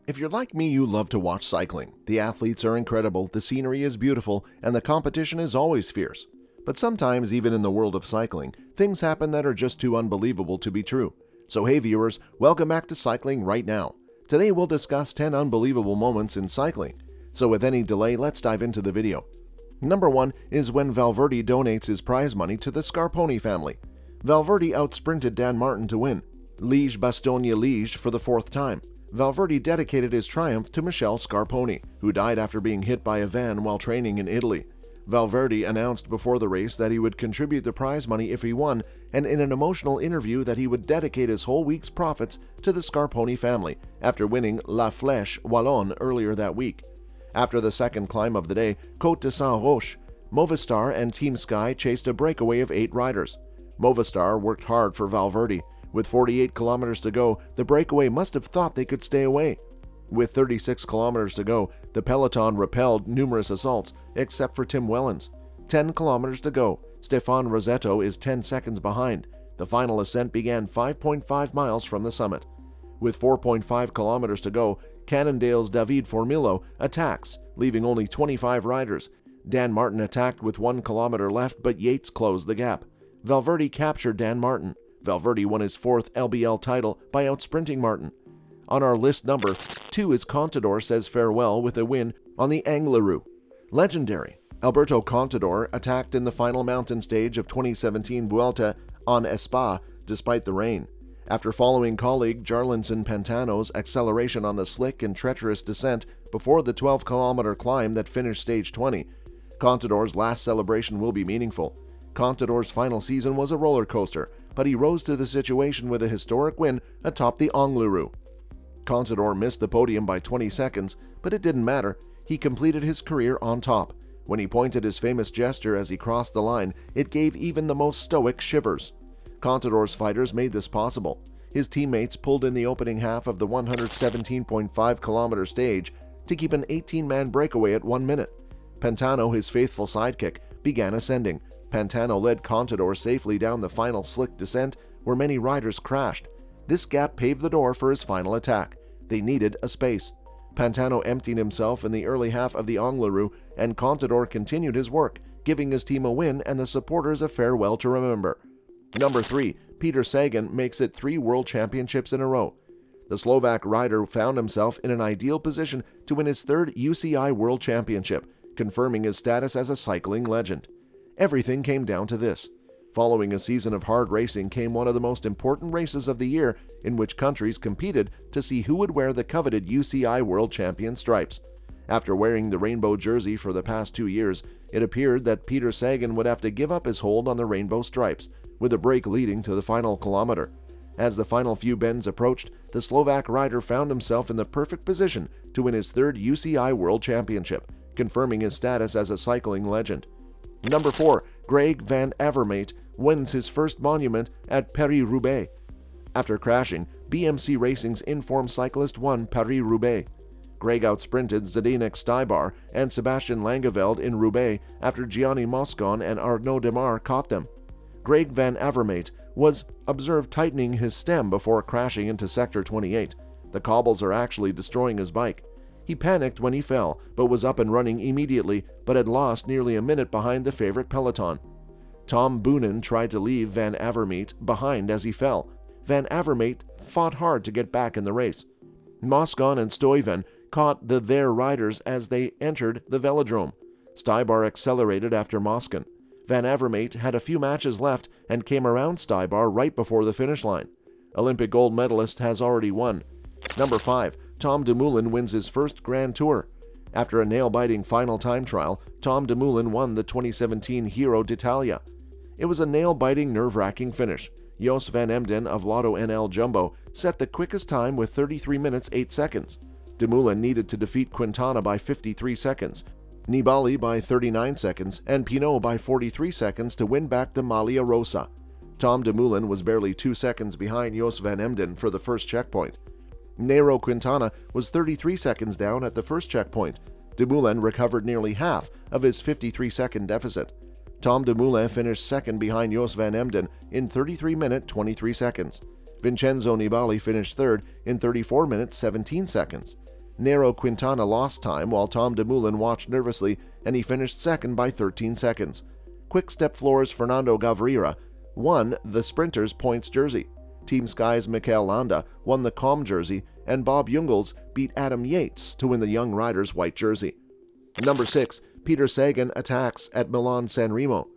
If you're like me, you love to watch cycling. The athletes are incredible, the scenery is beautiful, and the competition is always fierce. But sometimes, even in the world of cycling, things happen that are just too unbelievable to be true. So hey viewers, welcome back to Cycling Right Now. Today we'll discuss 10 unbelievable moments in cycling. So with any delay, let's dive into the video. Number 1 is when Valverde donates his prize money to the Scarponi family. Valverde outsprinted Dan Martin to win Liege-Bastogne-Liege for the 4th time. Valverde dedicated his triumph to Michele Scarponi, who died after being hit by a van while training in Italy. Valverde announced before the race that he would contribute the prize money if he won, and in an emotional interview that he would dedicate his whole week's profits to the Scarponi family after winning La Fleche Wallonne earlier that week. After the second climb of the day, Cote de Sant-Roch, Movistar and TeamSky chased a breakaway of 8 riders. Movistar worked hard for Valverde. With 48 kilometers to go, the breakaway must have thought they could stay away. With 36 kilometers to go, the peloton repelled numerous assaults, except for Tim Wellens. 10 kilometers to go, Stefan Rossetto is 10 seconds behind. The final ascent began 5.5 miles from the summit. With 4.5 kilometers to go, Cannondale's David Formillo attacks, leaving only 25 riders. Dan Martin attacked with 1 kilometer left, but Yates closed the gap. Valverde captured Dan Martin. Valverde won his 4th LBL title by outsprinting Martin. On our list number 2 is Contador says farewell with a win on the Angliru. Legendary. Alberto Contador attacked in the final mountain stage of 2017 Vuelta on Espa despite the rain. After following colleague Jarlinson Pantano's acceleration on the slick and treacherous descent before the 12-kilometer climb that finished stage 20, Contador's last celebration will be meaningful. Contador's final season was a roller coaster, but he rose to the situation with a historic win atop the Angliru. Contador missed the podium by 20 seconds, but it didn't matter. He completed his career on top. When he pointed his famous gesture as he crossed the line, it gave even the most stoic shivers. Contador's fighters made this possible. His teammates pulled in the opening half of the 117.5-kilometer stage to keep an 18-man breakaway at 1 minute. Pantano, his faithful sidekick, began ascending. Pantano led Contador safely down the final slick descent where many riders crashed. This gap paved the door for his final attack. They needed a space. Pantano emptied himself in the early half of the Angliru, and Contador continued his work, giving his team a win and the supporters a farewell to remember. Number 3. Peter Sagan makes it 3 world championships in a row. The Slovak rider found himself in an ideal position to win his 3rd UCI World Championship, confirming his status as a cycling legend. Everything came down to this. Following a season of hard racing came one of the most important races of the year, in which countries competed to see who would wear the coveted UCI World Champion stripes. After wearing the rainbow jersey for the past 2 years, it appeared that Peter Sagan would have to give up his hold on the rainbow stripes, with a break leading to the final kilometer. As the final few bends approached, the Slovak rider found himself in the perfect position to win his 3rd UCI World Championship, confirming his status as a cycling legend. Number 4. Greg Van Avermaet wins his first monument at Paris-Roubaix. After crashing, BMC Racing's Inform cyclist won Paris-Roubaix. Greg outsprinted Zdeněk Stybar and Sebastian Langeveld in Roubaix after Gianni Moscon and Arnaud Démare caught them. Greg Van Avermaet was observed tightening his stem before crashing into Sector 28. The cobbles are actually destroying his bike. He panicked when he fell, but was up and running immediately, but had lost nearly a minute behind the favorite peloton. Tom Boonen tried to leave Van Avermaet behind as he fell. Van Avermaet fought hard to get back in the race. Moscon and Stuyven caught their riders as they entered the velodrome. Stybar accelerated after Moscon. Van Avermaet had a few matches left and came around Stybar right before the finish line. Olympic gold medalist has already won. Number 5. Tom Dumoulin wins his first Grand Tour. After a nail-biting final time trial, Tom Dumoulin won the 2017 Giro d'Italia. It was a nail-biting, nerve-wracking finish. Jos van Emden of Lotto NL Jumbo set the quickest time with 33 minutes 8 seconds. Dumoulin needed to defeat Quintana by 53 seconds, Nibali by 39 seconds, and Pinot by 43 seconds to win back the Maglia Rosa. Tom Dumoulin was barely 2 seconds behind Jos van Emden for the first checkpoint. Nairo Quintana was 33 seconds down at the first checkpoint. Dumoulin recovered nearly half of his 53-second deficit. Tom Dumoulin finished second behind Jos van Emden in 33 minutes 23 seconds. Vincenzo Nibali finished third in 34 minutes 17 seconds. Nairo Quintana lost time while Tom Dumoulin watched nervously, and he finished second by 13 seconds. Quick-Step Floor's Fernando Gaviria won the Sprinters points jersey. TeamSky's Mikel Landa won the Com jersey, and Bob Jungels beat Adam Yates to win the Young Riders white jersey. Number 6. Peter Sagan attacks at Milan-San Remo.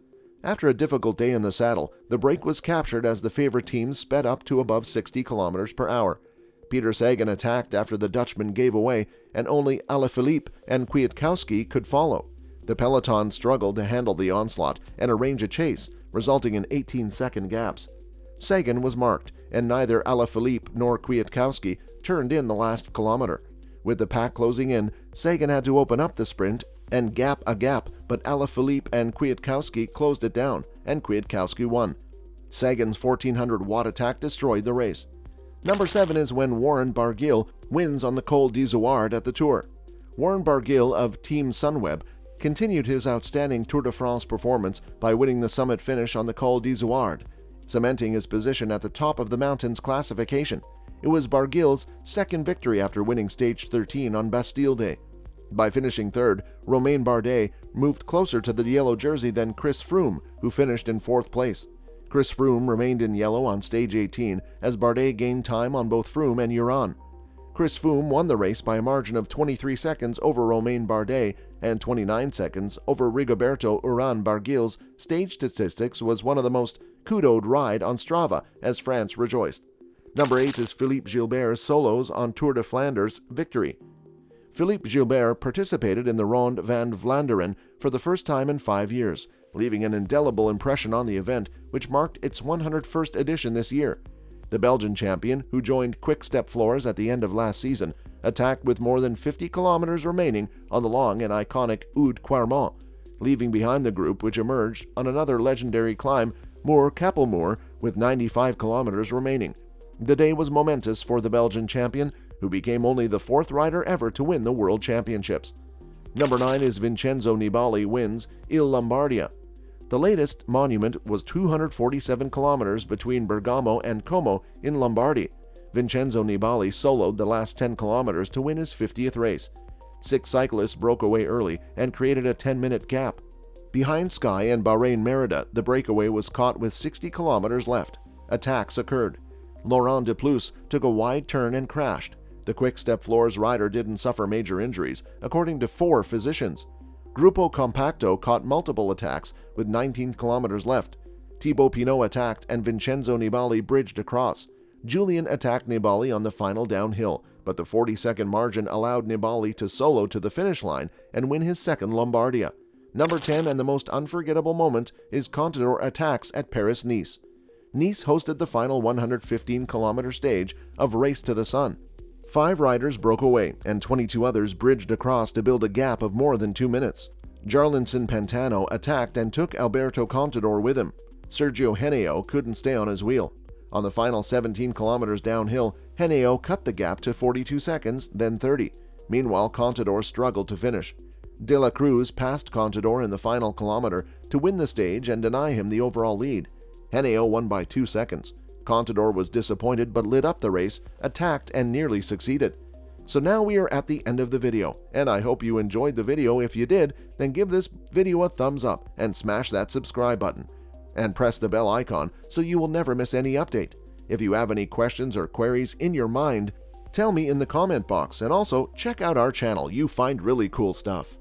After a difficult day in the saddle, the break was captured as the favorite team sped up to above 60 km per hour. Peter Sagan attacked after the Dutchman gave away, and only Alaphilippe and Kwiatkowski could follow. The peloton struggled to handle the onslaught and arrange a chase, resulting in 18-second gaps. Sagan was marked, and neither Alaphilippe nor Kwiatkowski turned in the last kilometer. With the pack closing in, Sagan had to open up the sprint and gap a gap, but Alaphilippe and Kwiatkowski closed it down, and Kwiatkowski won. Sagan's 1400-watt attack destroyed the race. Number 7 is when Warren Barguil wins on the Col d'Izoard at the Tour. Warren Barguil of Team Sunweb continued his outstanding Tour de France performance by winning the summit finish on the Col d'Izoard, cementing his position at the top of the mountain's classification. It was Barguil's second victory after winning stage 13 on Bastille Day. By finishing third, Romain Bardet moved closer to the yellow jersey than Chris Froome, who finished in fourth place. Chris Froome remained in yellow on stage 18 as Bardet gained time on both Froome and Uran. Chris Froome won the race by a margin of 23 seconds over Romain Bardet and 29 seconds over Rigoberto Urán Barguil's stage statistics was one of the most kudoed ride on Strava as France rejoiced. Number 8 is Philippe Gilbert's solos on Tour de Flanders victory. Philippe Gilbert participated in the Ronde van Vlaanderen for the first time in 5 years, leaving an indelible impression on the event, which marked its 101st edition this year. The Belgian champion, who joined Quick-Step Floors at the end of last season, attacked with more than 50 kilometers remaining on the long and iconic Oude Quermont, leaving behind the group which emerged on another legendary climb, Moer-Kapelmoer, with 95 kilometers remaining. The day was momentous for the Belgian champion, who became only the 4th rider ever to win the World Championships. Number 9 is Vincenzo Nibali wins Il Lombardia. The latest monument was 247 kilometers between Bergamo and Como in Lombardy. Vincenzo Nibali soloed the last 10 kilometers to win his 50th race. 6 cyclists broke away early and created a 10-minute gap. Behind Sky and Bahrain Merida, the breakaway was caught with 60 kilometers left. Attacks occurred. Laurent Deplus took a wide turn and crashed. The Quick-Step Floors rider didn't suffer major injuries, according to 4 physicians. Gruppo Compacto caught multiple attacks with 19 kilometers left. Thibaut Pinot attacked and Vincenzo Nibali bridged across. Julian attacked Nibali on the final downhill, but the 40-second margin allowed Nibali to solo to the finish line and win his second Lombardia. Number 10 and the most unforgettable moment is Contador attacks at Paris-Nice. Nice hosted the final 115-kilometer stage of Race to the Sun. 5 riders broke away, and 22 others bridged across to build a gap of more than 2 minutes. Jarlinson Pantano attacked and took Alberto Contador with him. Sergio Henao couldn't stay on his wheel. On the final 17 kilometers downhill, Henao cut the gap to 42 seconds, then 30. Meanwhile, Contador struggled to finish. De la Cruz passed Contador in the final kilometer to win the stage and deny him the overall lead. Henao won by 2 seconds. Contador was disappointed but lit up the race, attacked, and nearly succeeded. So now we are at the end of the video, and I hope you enjoyed the video. If you did, then give this video a thumbs up and smash that subscribe button. And press the bell icon so you will never miss any update. If you have any questions or queries in your mind, tell me in the comment box, and also check out our channel. You find really cool stuff.